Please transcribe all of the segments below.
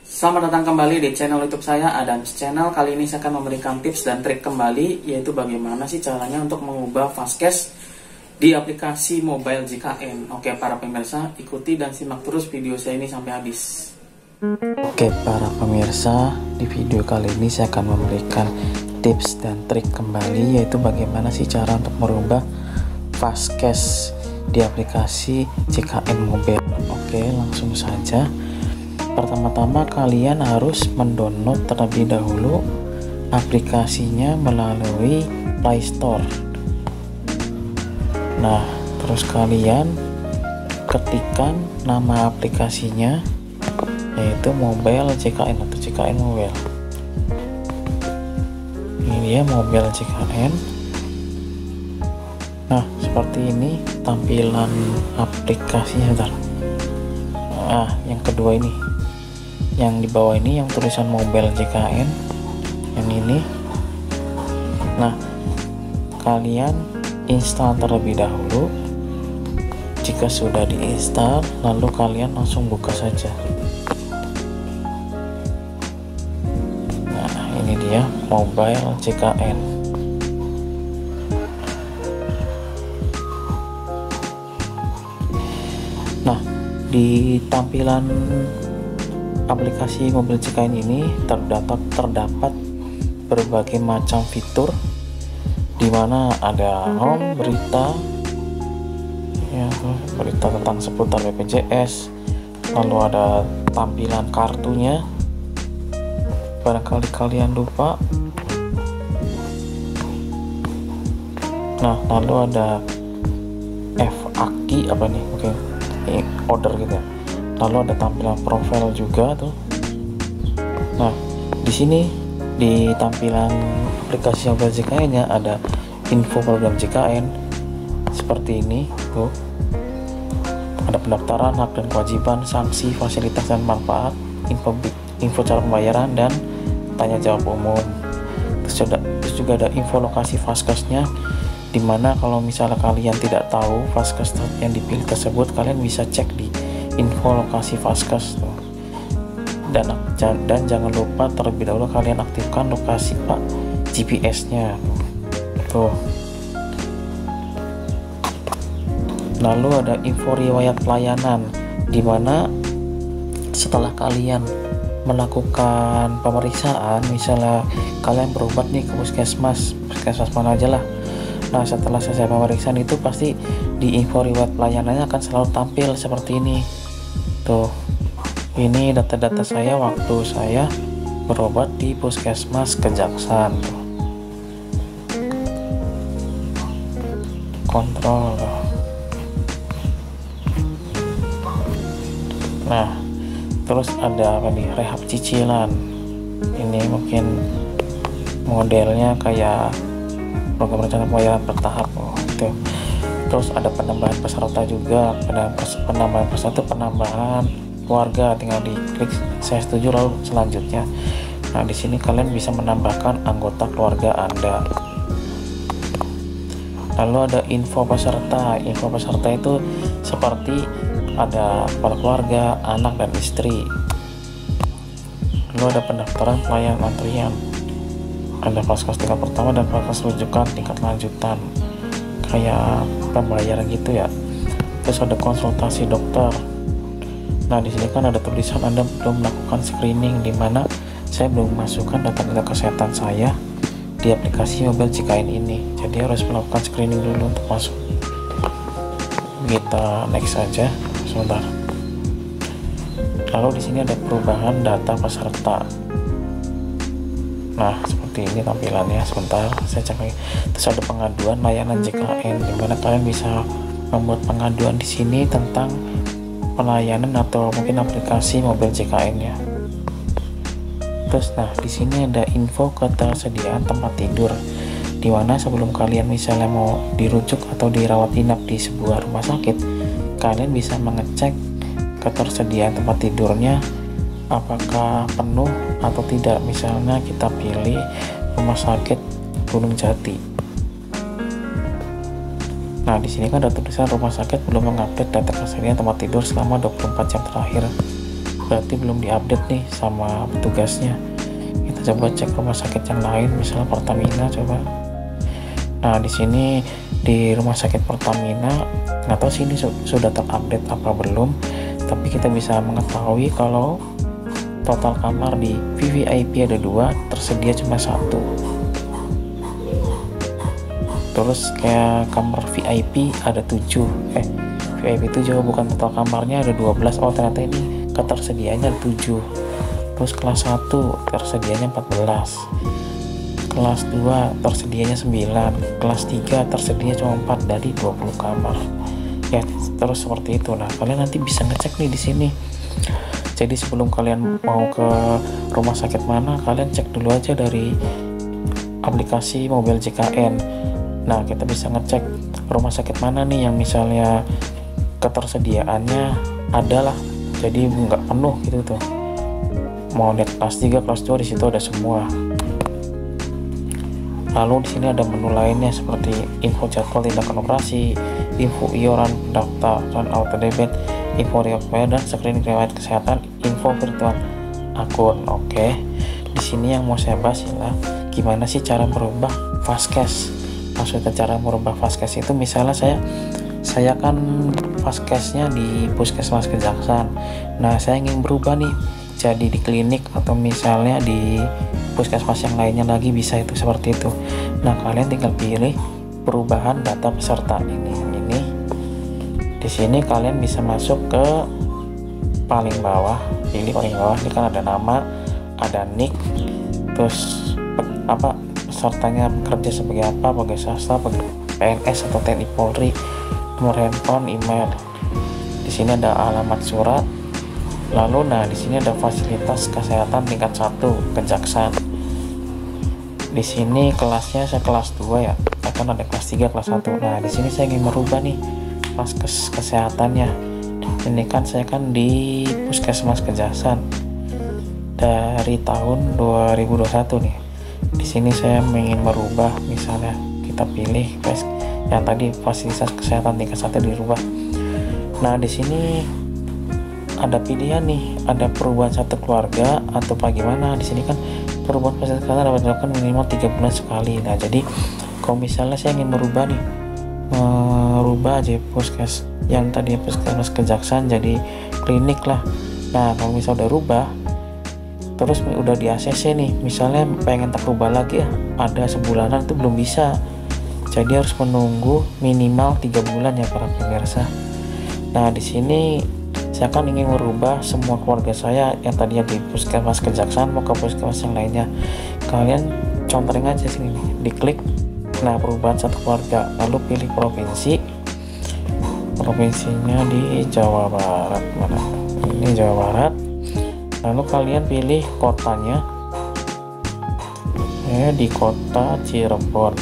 Selamat datang kembali di channel YouTube saya, Adams Channel. Kali ini saya akan memberikan tips dan trik kembali, yaitu bagaimana sih caranya untuk mengubah fastcash di aplikasi mobile JKN. Oke, para pemirsa, ikuti dan simak terus video saya ini sampai habis. Oke, para pemirsa, di video kali ini saya akan memberikan tips dan trik kembali, yaitu bagaimana sih cara untuk merubah fastcash di aplikasi JKN Mobile. Oke, langsung saja. Pertama-tama kalian harus mendownload terlebih dahulu aplikasinya melalui Play Store. Nah, terus kalian ketikkan nama aplikasinya, yaitu Mobile JKN atau JKN Mobile. Ini dia Mobile JKN. Nah, seperti ini tampilan aplikasinya. Bentar. Nah, yang kedua ini, yang di bawah ini yang tulisan Mobile JKN, yang ini. Nah, kalian install terlebih dahulu. Jika sudah diinstal, lalu kalian langsung buka saja. Nah, ini dia Mobile JKN. Nah, di tampilan aplikasi Mobile JKN ini terdapat berbagai macam fitur, di mana ada home, berita, ya, berita tentang seputar BPJS, lalu ada tampilan kartunya, barangkali kalian lupa. Nah, lalu ada FAQ apa nih, oke, order gitu ya. Lalu ada tampilan profil juga tuh. Nah, di sini di tampilan aplikasi Mobile JKN-nya ada info program JKN seperti ini tuh. Ada pendaftaran, hak dan kewajiban, sanksi, fasilitas dan manfaat, info cara pembayaran, dan tanya jawab umum. Terus juga ada info lokasi fastcash-nya, dimana kalau misalnya kalian tidak tahu fastcash yang dipilih tersebut, kalian bisa cek di info lokasi fastcash tuh. Dan jangan lupa terlebih dahulu kalian aktifkan lokasi GPS-nya tuh. Lalu ada info riwayat pelayanan, dimana setelah kalian melakukan pemeriksaan, misalnya kalian berobat nih ke puskesmas mana aja lah. Nah, setelah selesai pemeriksaan itu pasti di info riwayat pelayanannya akan selalu tampil seperti ini tuh. Ini data-data saya waktu saya berobat di puskesmas Kejaksan tuh. Kontrol. Nah, terus ada apa nih, rehab cicilan. Ini mungkin modelnya kayak program rencana pembayaran bertahap gitu. Terus ada penambahan peserta juga. Penambahan peserta, penambahan keluarga, tinggal diklik saya setuju lalu selanjutnya. Nah, di sini kalian bisa menambahkan anggota keluarga Anda. Lalu ada info peserta. Info peserta itu seperti ada kepala keluarga, anak dan istri. Lalu ada pendaftaran pelayanan antrian. Ada fastcash tingkat pertama dan fastcash rujukan tingkat lanjutan, kayak pembayaran gitu ya. Terus ada konsultasi dokter. Nah, di sini kan ada tulisan Anda belum melakukan screening, di mana saya belum masukkan data-data kesehatan saya di aplikasi Mobile JKN ini. Jadi harus melakukan screening dulu untuk masuk. Kita next saja sebentar. Lalu di sini ada perubahan data peserta. Nah, seperti ini tampilannya. Sebentar, saya cek lagi. Terus ada pengaduan layanan JKN, di mana kalian bisa membuat pengaduan di sini tentang pelayanan atau mungkin aplikasi Mobile JKN-nya. Terus, nah, di sini ada info ketersediaan tempat tidur, di mana sebelum kalian misalnya mau dirujuk atau dirawat inap di sebuah rumah sakit, kalian bisa mengecek ketersediaan tempat tidurnya apakah penuh atau tidak. Misalnya kita pilih rumah sakit Gunung Jati. Nah, di sini kan ada tulisan rumah sakit belum mengupdate data ketersediaan tempat tidur selama 24 jam terakhir. berarti belum diupdate nih sama petugasnya. Kita coba cek rumah sakit yang lain, misalnya Pertamina coba. Nah di sini di rumah sakit Pertamina, nggak tahu sih ini sudah terupdate apa belum, tapi kita bisa mengetahui kalau total kamar di VVIP ada 2, tersedia cuma 1. Terus kayak kamar VIP ada 7, VIP 7 bukan, total kamarnya ada 12. Oh ternyata ini ketersediaannya 7. Terus kelas 1 tersedianya 14, kelas 2 tersedianya 9, kelas 3 tersedianya cuma 4 dari 20 kamar. Ya terus seperti itu. Nah kalian nanti bisa ngecek nih di sini. Jadi sebelum kalian mau ke rumah sakit mana, kalian cek dulu aja dari aplikasi mobil JKN. Nah kita bisa ngecek rumah sakit mana nih yang misalnya ketersediaannya adalah, jadi nggak penuh gitu tuh. Mau lihat kelas 3, kelas 2 di situ ada semua. Lalu di sini ada menu lainnya seperti info jadwal tindakan operasi, info iuran pendaftaran auto debit, info riwayat dan screening riwayat kesehatan, info virtual akun. Oke. Di sini yang mau saya bahas adalah gimana sih cara merubah Fastcash. Maksudnya cara merubah Fastcash itu misalnya saya kan Fastcashnya di Puskesmas Kejaksan. Nah, saya ingin berubah nih jadi di klinik atau misalnya di puskesmas yang lainnya lagi, bisa itu seperti itu. Nah, kalian tinggal pilih perubahan data peserta ini. Di sini kalian bisa masuk ke paling bawah, pilih paling bawah. Ini kan ada nama, ada nick, terus pesertanya bekerja sebagai apa, pegawai swasta, PNS atau TNI Polri, nomor handphone, email. Di sini ada alamat surat. Lalu di sini ada fasilitas kesehatan tingkat 1 Kejaksan. Di sini kelasnya saya kelas 2 ya. Akan ada kelas 3, kelas 1. Nah, di sini saya ingin merubah nih Vaskes kesehatannya. Ini kan saya kan di Puskesmas Kejaksan dari tahun 2021 nih. Di sini saya ingin merubah, misalnya kita pilih yang tadi fasilitas kesehatan tingkat 1 dirubah. Nah, di sini ada pilihan nih, ada perubahan satu keluarga atau bagaimana. Di sini kan perubahan fasilitas kesehatan dapat dilakukan minimal 3 bulan sekali. Nah, jadi kalau misalnya saya ingin merubah aja puskes yang tadi Puskesmas Kejaksan jadi klinik lah. Nah, kalau misalnya udah rubah terus udah di ACC nih, misalnya pengen tak rubah lagi ya, ada sebulanan itu belum bisa. Jadi harus menunggu minimal 3 bulan ya para pemirsa. Nah, di sini saya kan ingin merubah semua keluarga saya yang tadinya di Puskesmas Kejaksan mau ke puskesmas yang lainnya. Kalian conteng aja sini nih, diklik perubahan satu keluarga, lalu pilih provinsinya di Jawa Barat. Mana ini Jawa Barat. Lalu kalian pilih kotanya di kota Cirebon.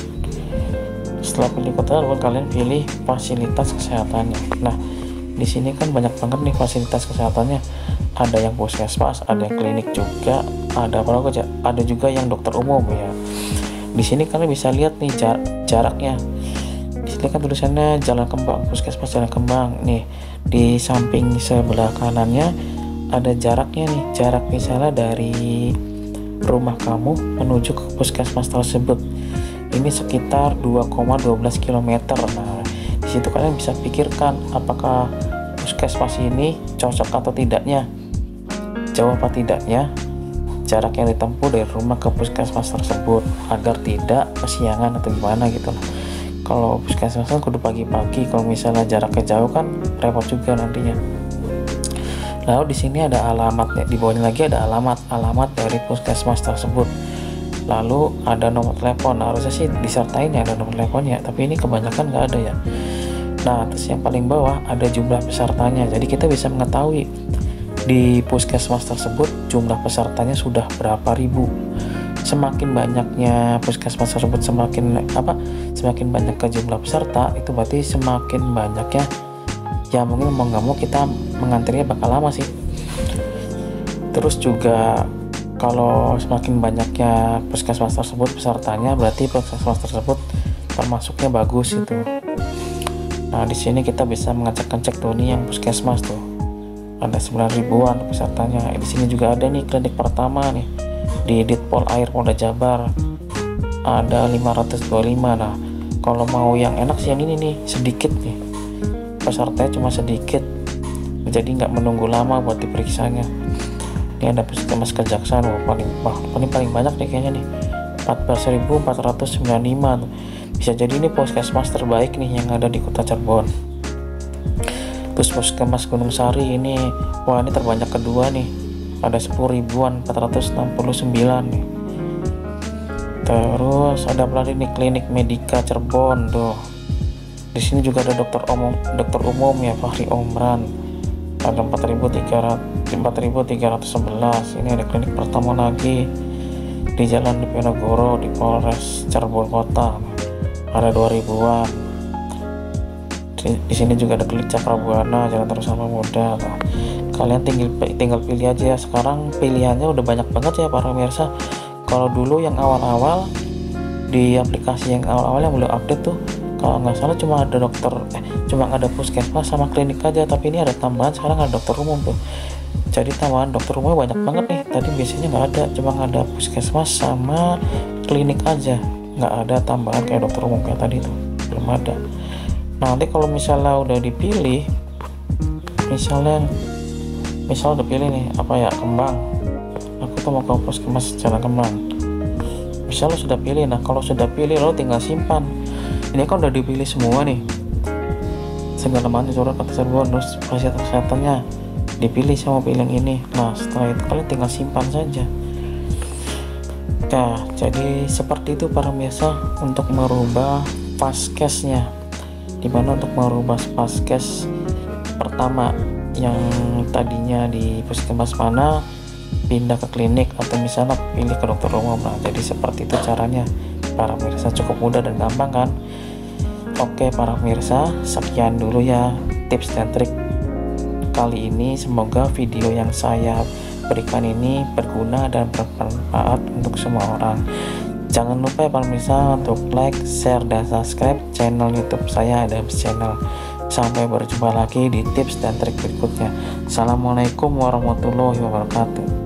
Setelah pilih kota Cirebon, kalian pilih fasilitas kesehatannya. Nah, di sini kan banyak banget nih fasilitas kesehatannya. Ada yang puskesmas, ada yang klinik juga, ada juga yang dokter umum ya. Di sini kalian bisa lihat nih jaraknya. Di sini kan tulisannya Jalan Kembang, Puskesmas Jalan Kembang. Nih, di samping sebelah kanannya ada jaraknya nih. Jarak misalnya dari rumah kamu menuju ke puskesmas tersebut. Ini sekitar 2,12 km. Nah, di situ kalian bisa pikirkan apakah puskesmas ini cocok atau tidaknya, jauh apa tidaknya jarak yang ditempuh dari rumah ke puskesmas tersebut agar tidak kesiangan atau gimana gitu. Kalau puskesmas kan kudu pagi-pagi, kalau misalnya jaraknya jauh kan repot juga nantinya. Lalu di sini ada alamatnya, di bawahnya lagi ada alamat dari puskesmas tersebut. Lalu ada nomor telepon. Nah, harusnya sih disertain ya ada nomor teleponnya, tapi ini kebanyakan nggak ada ya. Nah, terus yang paling bawah ada jumlah pesertanya. Jadi kita bisa mengetahui di puskesmas tersebut jumlah pesertanya sudah berapa ribu. Semakin banyaknya puskesmas tersebut, semakin banyak ke jumlah peserta, itu berarti semakin banyaknya ya, mungkin mau nggak mau kita mengantrinya bakal lama sih. Terus juga kalau semakin banyaknya puskesmas tersebut pesertanya, berarti puskesmas tersebut termasuknya bagus itu. Nah, di sini kita bisa mengecek tuh nih yang puskesmas tuh. ada 9 ribuan pesertanya. Di sini juga ada nih klinik pertama nih di Ditpol Air Polda Jabar, ada 525. Nah kalau mau yang enak sih yang ini nih, sedikit nih pesertanya, cuma sedikit, jadi nggak menunggu lama buat diperiksanya. Ini ada puskesmas Kejaksaan, paling banyak nih kayaknya nih, 14.495 tuh. Bisa jadi ini puskesmas terbaik nih yang ada di kota Cirebon. Terus puskesmas Gunung Sari ini, wah ini terbanyak kedua nih, ada 10.469 nih. Terus ada lagi nih klinik Medika Cirebon tuh. Di sini juga ada dokter umum ya, Fahri Omran, ada 4.311. Ini ada klinik pertama lagi di Jalan Diponegoro di Polres Cirebon Kota, ada 2.000-an. Di sini juga ada klinik Cakrabuana, Jalan Terusama Muda. Nah, kalian tinggal pilih aja ya. Sekarang pilihannya udah banyak banget ya para pemirsa. Kalau dulu yang awal-awal di aplikasi yang awal-awal yang belum update tuh, kalau nggak salah cuma ada puskesmas sama klinik aja, tapi ini ada tambahan sekarang, ada dokter umum tuh. Jadi tambahan dokter umum banyak banget nih. Tadi biasanya nggak ada, cuma ada puskesmas sama klinik aja, nggak ada tambahan kayak dokter umum kayak tadi tuh, belum ada. Nah nanti kalau misalnya udah dipilih, misal udah pilih nih apa ya, Kembang, aku tuh mau ke puskesmas Jalan Kembang, misal lo sudah pilih. Nah kalau sudah pilih lo tinggal simpan. Ini kan udah dipilih semua nih, segala macam surat kata Cirebon, terus fasilitas kesehatannya dipilih sama pilih yang ini. Nah setelah itu kalian tinggal simpan saja. Nah jadi seperti itu para pemirsa untuk merubah paskesnya. Dimana untuk merubah paskes pertama yang tadinya di puskesmas mana pindah ke klinik, atau misalnya pilih ke dokter umum. Nah jadi seperti itu caranya para pemirsa, cukup mudah dan gampang kan. Oke para pemirsa, sekian dulu ya tips dan trik kali ini. Semoga video yang saya berikan ini berguna dan bermanfaat untuk semua orang. Jangan lupa ya para pemirsa untuk like, share, dan subscribe channel YouTube saya, Adams Channel. Sampai berjumpa lagi di tips dan trik berikutnya. Assalamualaikum warahmatullahi wabarakatuh.